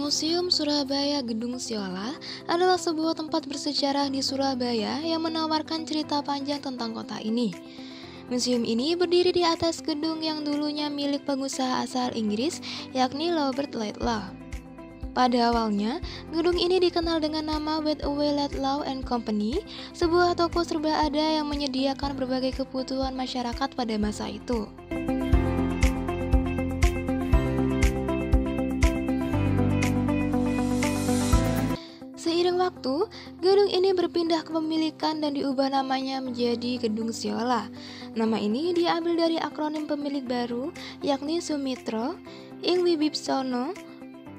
Museum Surabaya Gedung Siola adalah sebuah tempat bersejarah di Surabaya yang menawarkan cerita panjang tentang kota ini. Museum ini berdiri di atas gedung yang dulunya milik pengusaha asal Inggris, yakni Robert Laidlaw. Pada awalnya, gedung ini dikenal dengan nama Wathaway Laidlaw and Company, sebuah toko serba ada yang menyediakan berbagai kebutuhan masyarakat pada masa itu. Seiring waktu, gedung ini berpindah kepemilikan dan diubah namanya menjadi Gedung Siola. Nama ini diambil dari akronim pemilik baru, yakni Sumitro, Ing Wibisana,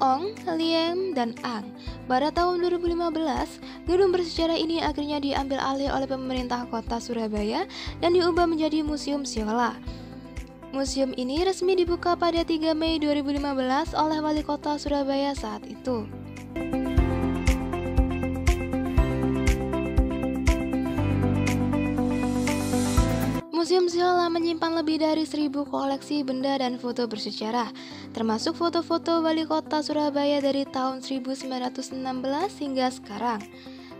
Ong, Liem, dan Ang. Pada tahun 2015, gedung bersejarah ini akhirnya diambil alih oleh pemerintah kota Surabaya dan diubah menjadi Museum Siola. Museum ini resmi dibuka pada 3 Mei 2015 oleh Wali Kota Surabaya saat itu. Museum Siola menyimpan lebih dari 1.000 koleksi benda dan foto bersejarah, termasuk foto-foto Wali Kota Surabaya dari tahun 1916 hingga sekarang.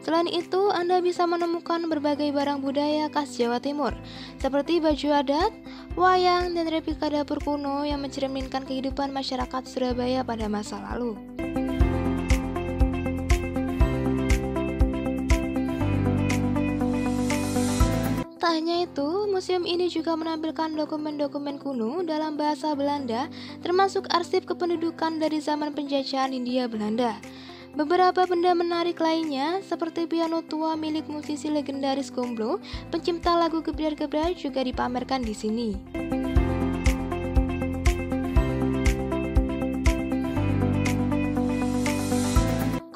Selain itu, Anda bisa menemukan berbagai barang budaya khas Jawa Timur, seperti baju adat, wayang, dan replika dapur kuno yang mencerminkan kehidupan masyarakat Surabaya pada masa lalu. Tak hanya itu, museum ini juga menampilkan dokumen-dokumen kuno dalam bahasa Belanda, termasuk arsip kependudukan dari zaman penjajahan Hindia Belanda. Beberapa benda menarik lainnya, seperti piano tua milik musisi legendaris Gomblo, pencipta lagu Gebrar-Gebrar, juga dipamerkan di sini.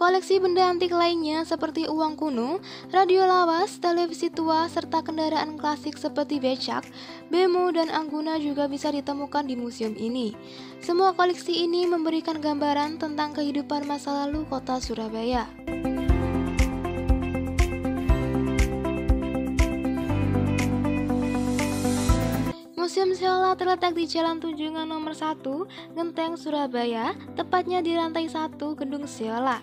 Koleksi benda antik lainnya seperti uang kuno, radio lawas, televisi tua, serta kendaraan klasik seperti becak, bemo, dan angguna juga bisa ditemukan di museum ini. Semua koleksi ini memberikan gambaran tentang kehidupan masa lalu kota Surabaya. Museum Siola terletak di Jalan Tunjungan nomor 1, Genteng, Surabaya, tepatnya di lantai 1 Gedung Siola.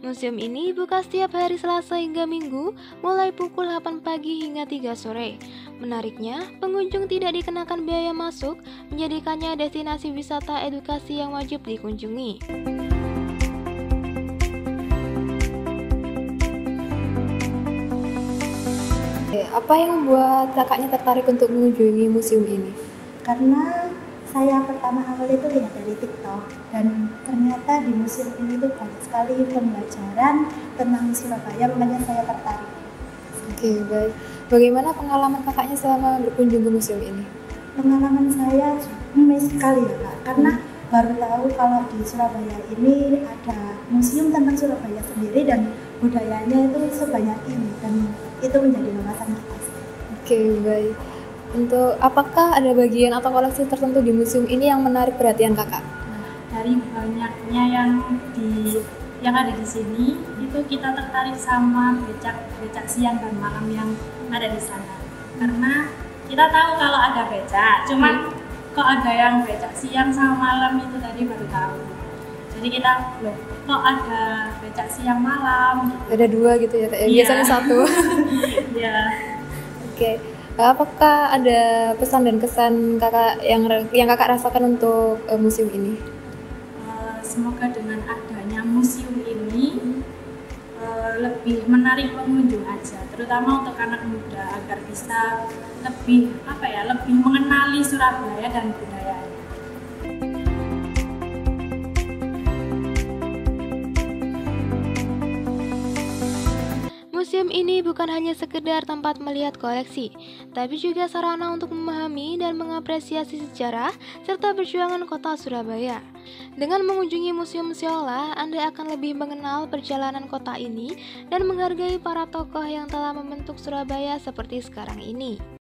Museum ini buka setiap hari Selasa hingga Minggu, mulai pukul 8 pagi hingga 3 sore. Menariknya, pengunjung tidak dikenakan biaya masuk, menjadikannya destinasi wisata edukasi yang wajib dikunjungi. Apa yang membuat kakaknya tertarik untuk mengunjungi museum ini? Karena saya pertama awal itu lihat dari TikTok dan ternyata di museum ini tuh banyak sekali pembelajaran tentang Surabaya, makanya saya tertarik. Oke, baik. Bagaimana pengalaman kakaknya selama berkunjung ke museum ini? Pengalaman saya unik sekali ya Kak, karena baru tahu kalau di Surabaya ini ada museum tentang Surabaya sendiri dan budayanya itu sebanyak ini, dan itu menjadi wawasan kita. Oke, baik. Untuk apakah ada bagian atau koleksi tertentu di museum ini yang menarik perhatian kakak? Dari banyaknya yang ada di sini, itu kita tertarik sama becak siang dan malam yang ada di sana. Karena kita tahu kalau ada becak, cuman kok ada yang becak siang sama malam, itu tadi baru tahu. Jadi kita, loh, kok ada becak siang malam? Gitu. Ada 2 gitu ya, biasanya 1. Iya. Oke. Apakah ada pesan dan kesan kakak yang kakak rasakan untuk museum ini? Semoga dengan adanya museum ini lebih menarik pengunjung aja, terutama untuk anak muda, agar bisa lebih mengenali Surabaya dan budayanya. Museum ini bukan hanya sekedar tempat melihat koleksi, tapi juga sarana untuk memahami dan mengapresiasi sejarah serta perjuangan kota Surabaya. Dengan mengunjungi Museum Siola, Anda akan lebih mengenal perjalanan kota ini dan menghargai para tokoh yang telah membentuk Surabaya seperti sekarang ini.